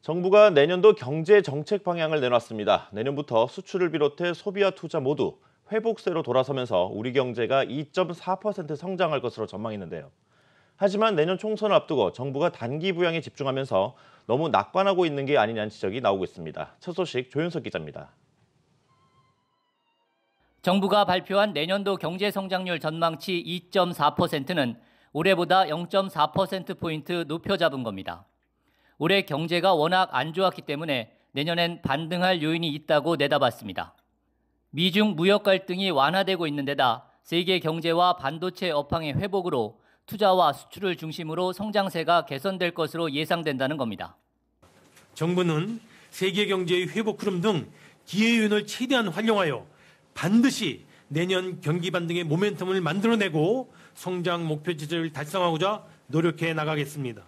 정부가 내년도 경제 정책 방향을 내놨습니다. 내년부터 수출을 비롯해 소비와 투자 모두 회복세로 돌아서면서 우리 경제가 2.4% 성장할 것으로 전망했는데요. 하지만 내년 총선을 앞두고 정부가 단기 부양에 집중하면서 너무 낙관하고 있는 게 아니냐는 지적이 나오고 있습니다. 첫 소식 조윤석 기자입니다. 정부가 발표한 내년도 경제 성장률 전망치 2.4%는 올해보다 0.4%포인트 높여 잡은 겁니다. 올해 경제가 워낙 안 좋았기 때문에 내년엔 반등할 요인이 있다고 내다봤습니다. 미중 무역 갈등이 완화되고 있는 데다 세계 경제와 반도체 업황의 회복으로 투자와 수출을 중심으로 성장세가 개선될 것으로 예상된다는 겁니다. 정부는 세계 경제의 회복 흐름 등 기회 요인을 최대한 활용하여 반드시 내년 경기 반등의 모멘텀을 만들어내고 성장 목표 지점을 달성하고자 노력해 나가겠습니다.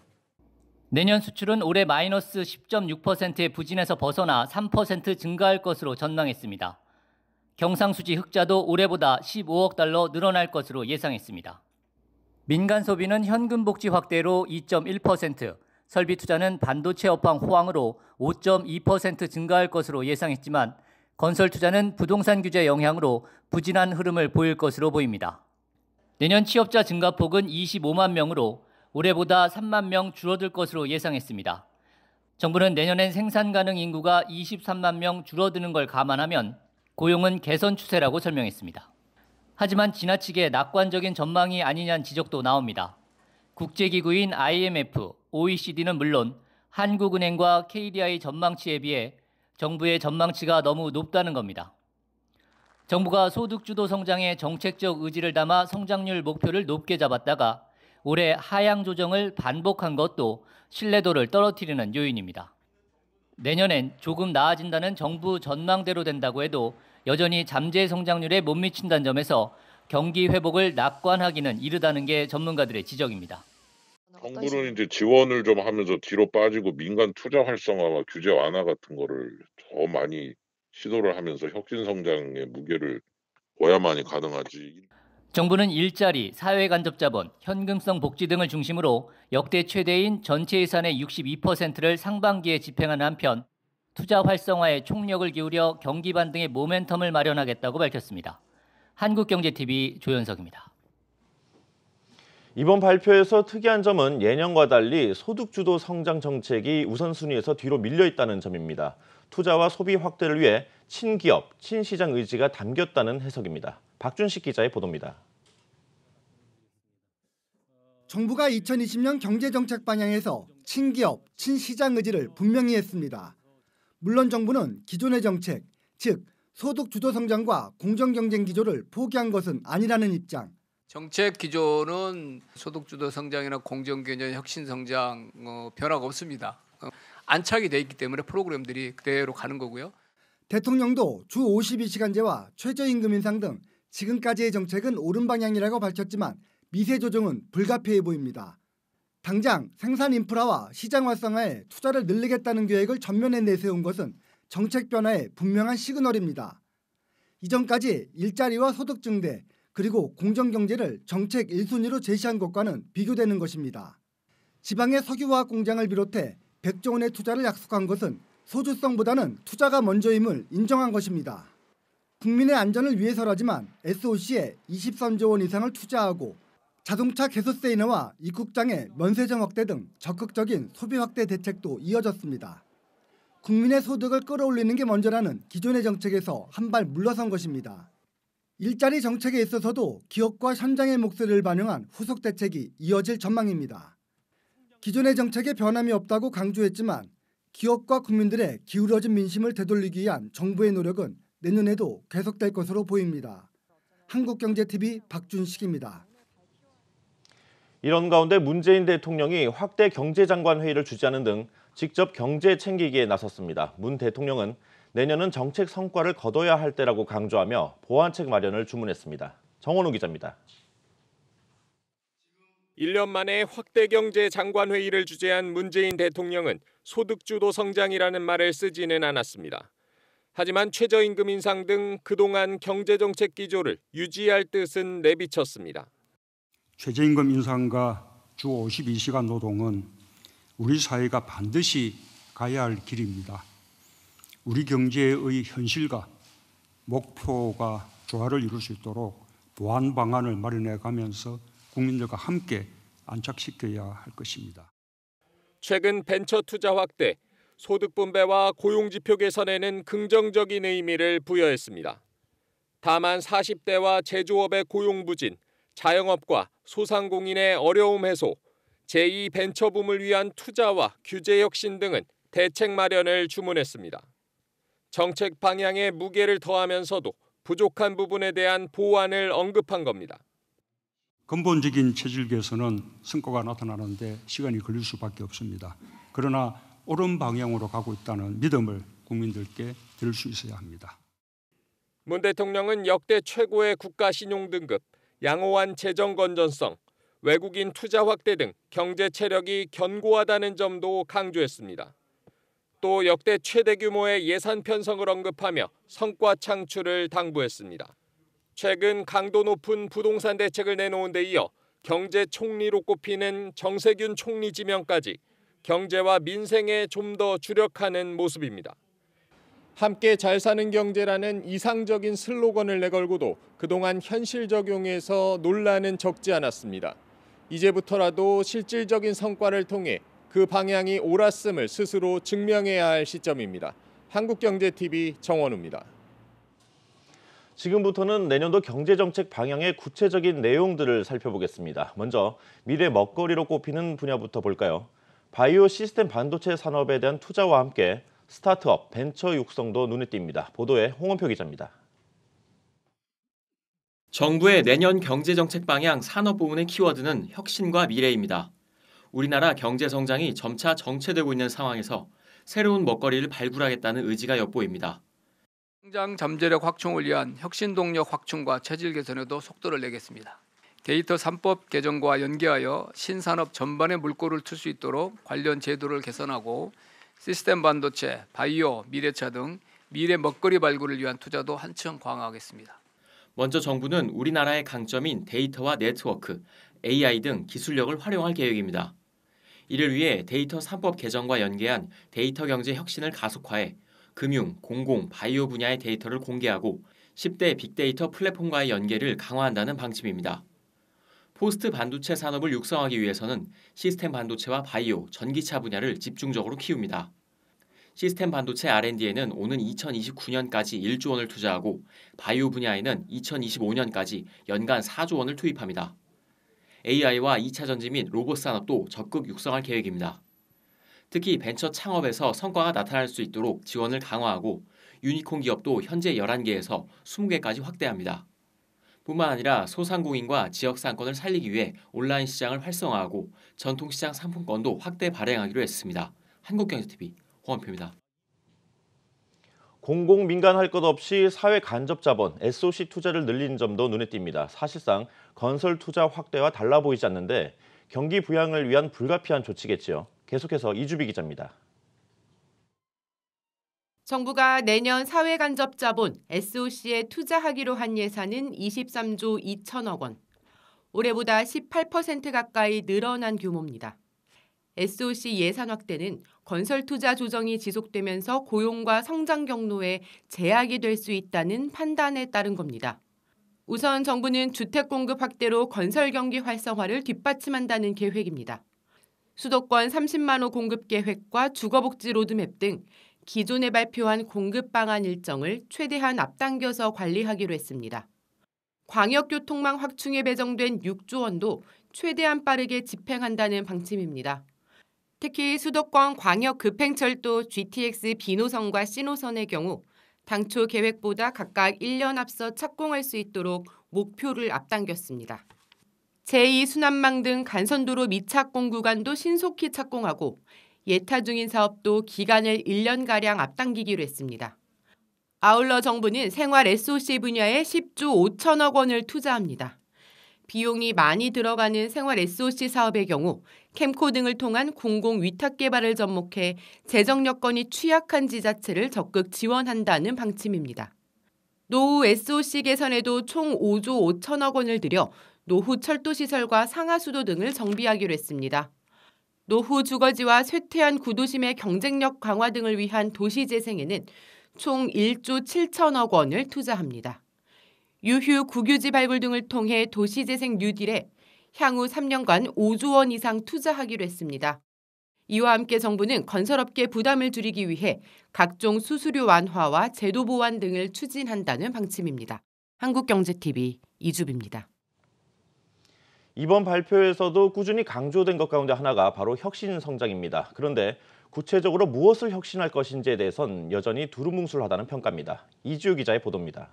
내년 수출은 올해 마이너스 10.6%의 부진에서 벗어나 3% 증가할 것으로 전망했습니다. 경상수지 흑자도 올해보다 15억 달러 늘어날 것으로 예상했습니다. 민간 소비는 현금 복지 확대로 2.1%, 설비 투자는 반도체 업황 호황으로 5.2% 증가할 것으로 예상했지만 건설 투자는 부동산 규제 영향으로 부진한 흐름을 보일 것으로 보입니다. 내년 취업자 증가폭은 25만 명으로 올해보다 3만 명 줄어들 것으로 예상했습니다. 정부는 내년엔 생산 가능 인구가 23만 명 줄어드는 걸 감안하면 고용은 개선 추세라고 설명했습니다. 하지만 지나치게 낙관적인 전망이 아니냐는 지적도 나옵니다. 국제기구인 IMF, OECD는 물론 한국은행과 KDI 전망치에 비해 정부의 전망치가 너무 높다는 겁니다. 정부가 소득주도 성장에 정책적 의지를 담아 성장률 목표를 높게 잡았다가 올해 하향 조정을 반복한 것도 신뢰도를 떨어뜨리는 요인입니다. 내년엔 조금 나아진다는 정부 전망대로 된다고 해도 여전히 잠재 성장률에 못 미친다는 점에서 경기 회복을 낙관하기는 이르다는 게 전문가들의 지적입니다. 정부는 이제 지원을 좀 하면서 뒤로 빠지고 민간 투자 활성화와 규제 완화 같은 거를 더 많이 시도를 하면서 혁신 성장의 무게를 둬야만이 가능하지. 정부는 일자리, 사회간접자본, 현금성 복지 등을 중심으로 역대 최대인 전체 예산의 62%를 상반기에 집행하는 한편 투자 활성화에 총력을 기울여 경기 반등의 모멘텀을 마련하겠다고 밝혔습니다. 한국경제TV 조현석입니다. 이번 발표에서 특이한 점은 예년과 달리 소득주도 성장 정책이 우선순위에서 뒤로 밀려 있다는 점입니다. 투자와 소비 확대를 위해 친기업, 친시장 의지가 담겼다는 해석입니다. 박준식 기자의 보도입니다. 정부가 2020년 경제정책 방향에서 친기업, 친시장 의지를 분명히 했습니다. 물론 정부는 기존의 정책, 즉 소득주도 성장과 공정경쟁 기조를 포기한 것은 아니라는 입장. 정책 기조는 소득주도 성장이나 공정경쟁, 혁신성장 변화가 없습니다. 안착이 돼 있기 때문에 프로그램들이 그대로 가는 거고요. 대통령도 주 52시간제와 최저임금 인상 등 지금까지의 정책은 옳은 방향이라고 밝혔지만 미세 조정은 불가피해 보입니다. 당장 생산 인프라와 시장 활성화에 투자를 늘리겠다는 계획을 전면에 내세운 것은 정책 변화의 분명한 시그널입니다. 이전까지 일자리와 소득 증대 그리고 공정경제를 정책 1순위로 제시한 것과는 비교되는 것입니다. 지방의 석유화학 공장을 비롯해 100조 원의 투자를 약속한 것은 소주성보다는 투자가 먼저임을 인정한 것입니다. 국민의 안전을 위해서라지만 SOC에 23조 원 이상을 투자하고 자동차 개소세 인하와 입국장의 면세점 확대 등 적극적인 소비 확대 대책도 이어졌습니다. 국민의 소득을 끌어올리는 게 먼저라는 기존의 정책에서 한 발 물러선 것입니다. 일자리 정책에 있어서도 기업과 현장의 목소리를 반영한 후속 대책이 이어질 전망입니다. 기존의 정책에 변함이 없다고 강조했지만 기업과 국민들의 기울어진 민심을 되돌리기 위한 정부의 노력은 내년에도 계속될 것으로 보입니다. 한국경제TV 박준식입니다. 이런 가운데 문재인 대통령이 확대 경제장관 회의를 주재하는 등 직접 경제 챙기기에 나섰습니다. 문 대통령은 내년은 정책 성과를 거둬야 할 때라고 강조하며 보완책 마련을 주문했습니다. 정원우 기자입니다. 1년 만에 확대 경제 장관 회의를 주재한 문재인 대통령은 소득주도 성장이라는 말을 쓰지는 않았습니다. 하지만 최저임금 인상 등 그동안 경제정책 기조를 유지할 뜻은 내비쳤습니다. 최저임금 인상과 주 52시간 노동은 우리 사회가 반드시 가야 할 길입니다. 우리 경제의 현실과 목표가 조화를 이룰 수 있도록 보완 방안을 마련해 가면서 국민들과 함께 안착시켜야 할 것입니다. 최근 벤처 투자 확대, 소득 분배와 고용 지표 개선에는 긍정적인 의미를 부여했습니다. 다만 40대와 제조업의 고용 부진, 자영업과 소상공인의 어려움 해소, 제2 벤처붐을 위한 투자와 규제 혁신 등은 대책 마련을 주문했습니다. 정책 방향에 무게를 더하면서도 부족한 부분에 대한 보완을 언급한 겁니다. 근본적인 체질 개선은 성과가 나타나는데 시간이 걸릴 수밖에 없습니다. 그러나 옳은 방향으로 가고 있다는 믿음을 국민들께 드릴 수 있어야 합니다. 문 대통령은 역대 최고의 국가 신용 등급, 양호한 재정 건전성, 외국인 투자 확대 등 경제 체력이 견고하다는 점도 강조했습니다. 또 역대 최대 규모의 예산 편성을 언급하며 성과 창출을 당부했습니다. 최근 강도 높은 부동산 대책을 내놓은 데 이어 경제 총리로 꼽히는 정세균 총리 지명까지 경제와 민생에 좀 더 주력하는 모습입니다. 함께 잘 사는 경제라는 이상적인 슬로건을 내걸고도 그동안 현실 적용에서 논란은 적지 않았습니다. 이제부터라도 실질적인 성과를 통해 그 방향이 옳았음을 스스로 증명해야 할 시점입니다. 한국경제TV 정원우입니다. 지금부터는 내년도 경제정책 방향의 구체적인 내용들을 살펴보겠습니다. 먼저 미래 먹거리로 꼽히는 분야부터 볼까요? 바이오 시스템 반도체 산업에 대한 투자와 함께 스타트업, 벤처 육성도 눈에 띕니다. 보도에 홍원표 기자입니다. 정부의 내년 경제정책 방향 산업 부문의 키워드는 혁신과 미래입니다. 우리나라 경제 성장이 점차 정체되고 있는 상황에서 새로운 먹거리를 발굴하겠다는 의지가 엿보입니다. 성장 잠재력 확충을 위한 혁신 동력 확충과 체질 개선에도 속도를 내겠습니다. 데이터 3법 개정과 연계하여 신산업 전반에 물꼬를 틀 수 있도록 관련 제도를 개선하고 시스템 반도체, 바이오, 미래차 등 미래 먹거리 발굴을 위한 투자도 한층 강화하겠습니다. 먼저 정부는 우리나라의 강점인 데이터와 네트워크, AI 등 기술력을 활용할 계획입니다. 이를 위해 데이터 3법 개정과 연계한 데이터 경제 혁신을 가속화해 금융, 공공, 바이오 분야의 데이터를 공개하고 10대 빅데이터 플랫폼과의 연계를 강화한다는 방침입니다. 포스트 반도체 산업을 육성하기 위해서는 시스템 반도체와 바이오, 전기차 분야를 집중적으로 키웁니다. 시스템 반도체 R&D에는 오는 2029년까지 1조 원을 투자하고 바이오 분야에는 2025년까지 연간 4조 원을 투입합니다. AI와 2차 전지 및 로봇 산업도 적극 육성할 계획입니다. 특히 벤처 창업에서 성과가 나타날 수 있도록 지원을 강화하고 유니콘 기업도 현재 11개에서 20개까지 확대합니다. 뿐만 아니라 소상공인과 지역 상권을 살리기 위해 온라인 시장을 활성화하고 전통시장 상품권도 확대 발행하기로 했습니다. 한국경제TV 홍원표입니다. 공공 민간 할 것 없이 사회 간접 자본, SOC 투자를 늘린 점도 눈에 띕니다. 사실상 건설 투자 확대와 달라 보이지 않는데 경기 부양을 위한 불가피한 조치겠지요. 계속해서 이주비 기자입니다. 정부가 내년 사회간접자본 SOC에 투자하기로 한 예산은 23조 2천억 원. 올해보다 18% 가까이 늘어난 규모입니다. SOC 예산 확대는 건설 투자 조정이 지속되면서 고용과 성장 경로에 제약이 될 수 있다는 판단에 따른 겁니다. 우선 정부는 주택 공급 확대로 건설 경기 활성화를 뒷받침한다는 계획입니다. 수도권 30만 호 공급 계획과 주거복지 로드맵 등 기존에 발표한 공급 방안 일정을 최대한 앞당겨서 관리하기로 했습니다. 광역교통망 확충에 배정된 6조 원도 최대한 빠르게 집행한다는 방침입니다. 특히 수도권 광역급행철도 GTX B노선과 C노선의 경우 당초 계획보다 각각 1년 앞서 착공할 수 있도록 목표를 앞당겼습니다. 제2순환망 등 간선도로 미착공 구간도 신속히 착공하고 예타 중인 사업도 기간을 1년가량 앞당기기로 했습니다. 아울러 정부는 생활 SOC 분야에 10조 5천억 원을 투자합니다. 비용이 많이 들어가는 생활 SOC 사업의 경우 캠코 등을 통한 공공 위탁 개발을 접목해 재정 여건이 취약한 지자체를 적극 지원한다는 방침입니다. 노후 SOC 개선에도 총 5조 5천억 원을 들여 노후 철도시설과 상하수도 등을 정비하기로 했습니다. 노후 주거지와 쇠퇴한 구도심의 경쟁력 강화 등을 위한 도시재생에는 총 1조 7천억 원을 투자합니다. 유휴 국유지 발굴 등을 통해 도시재생 뉴딜에 향후 3년간 5조 원 이상 투자하기로 했습니다. 이와 함께 정부는 건설업계 부담을 줄이기 위해 각종 수수료 완화와 제도 보완 등을 추진한다는 방침입니다. 한국경제TV 이주비입니다. 이번 발표에서도 꾸준히 강조된 것 가운데 하나가 바로 혁신 성장입니다. 그런데 구체적으로 무엇을 혁신할 것인지에 대해선 여전히 두루뭉술하다는 평가입니다. 이지우 기자의 보도입니다.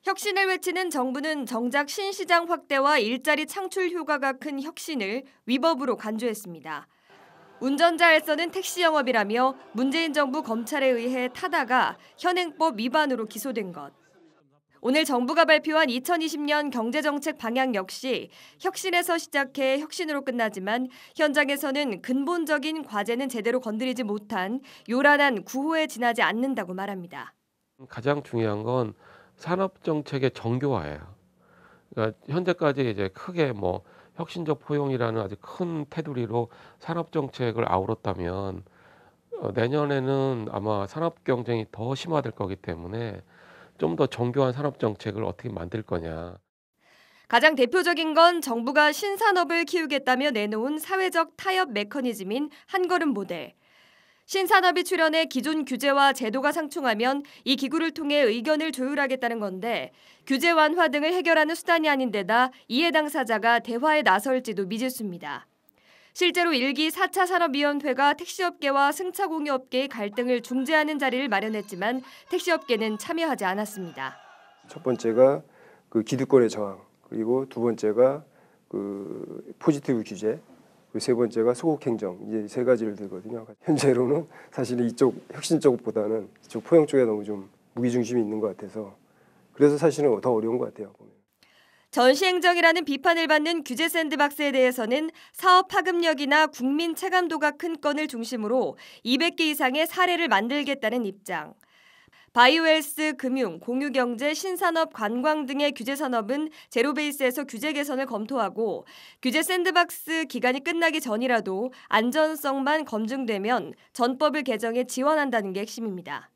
혁신을 외치는 정부는 정작 신시장 확대와 일자리 창출 효과가 큰 혁신을 위법으로 간주했습니다. 운전자 알선은 택시 영업이라며 문재인 정부 검찰에 의해 타다가 현행법 위반으로 기소된 것. 오늘 정부가 발표한 2020년 경제정책 방향 역시 혁신에서 시작해 혁신으로 끝나지만 현장에서는 근본적인 과제는 제대로 건드리지 못한 요란한 구호에 지나지 않는다고 말합니다. 가장 중요한 건 산업 정책의 정교화예요. 그러니까 현재까지 이제 크게 혁신적 포용이라는 아주 큰 테두리로 산업 정책을 아우렀다면 내년에는 아마 산업 경쟁이 더 심화될 거기 때문에 좀 더 정교한 산업 정책을 어떻게 만들 거냐. 가장 대표적인 건 정부가 신산업을 키우겠다며 내놓은 사회적 타협 메커니즘인 한걸음 모델. 신산업이 출연해 기존 규제와 제도가 상충하면 이 기구를 통해 의견을 조율하겠다는 건데 규제 완화 등을 해결하는 수단이 아닌 데다 이해 당사자가 대화에 나설지도 미지수입니다. 실제로 1기 4차 산업위원회가 택시업계와 승차공유업계의 갈등을 중재하는 자리를 마련했지만 택시업계는 참여하지 않았습니다. 첫 번째가 그 기득권의 저항, 그리고 두 번째가 그 포지티브 규제, 그리고 세 번째가 소극 행정, 이제 세 가지를 들거든요. 현재로는 사실 이쪽 혁신 쪽보다는 이쪽 포용 쪽에 너무 좀 무기중심이 있는 것 같아서 그래서 사실은 더 어려운 것 같아요. 전시행정이라는 비판을 받는 규제 샌드박스에 대해서는 사업 파급력이나 국민 체감도가 큰 건을 중심으로 200개 이상의 사례를 만들겠다는 입장. 바이오헬스, 금융, 공유경제, 신산업, 관광 등의 규제 산업은 제로베이스에서 규제 개선을 검토하고 규제 샌드박스 기간이 끝나기 전이라도 안전성만 검증되면 전법을 개정해 지원한다는 게 핵심입니다.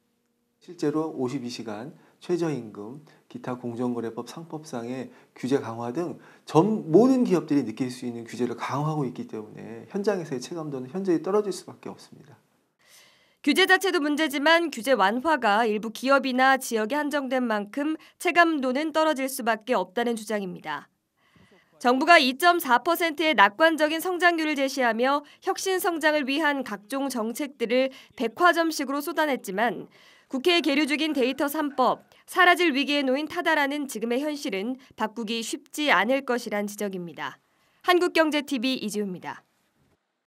실제로 52시간, 최저임금, 기타 공정거래법 상법상의 규제 강화 등 모든 기업들이 느낄 수 있는 규제를 강화하고 있기 때문에 현장에서의 체감도는 현저히 떨어질 수밖에 없습니다. 규제 자체도 문제지만 규제 완화가 일부 기업이나 지역에 한정된 만큼 체감도는 떨어질 수밖에 없다는 주장입니다. 정부가 2.4%의 낙관적인 성장률을 제시하며 혁신 성장을 위한 각종 정책들을 백화점식으로 쏟아냈지만 국회에 계류 중인 데이터 3법, 사라질 위기에 놓인 타다라는 지금의 현실은 바꾸기 쉽지 않을 것이란 지적입니다. 한국경제TV 이지우입니다.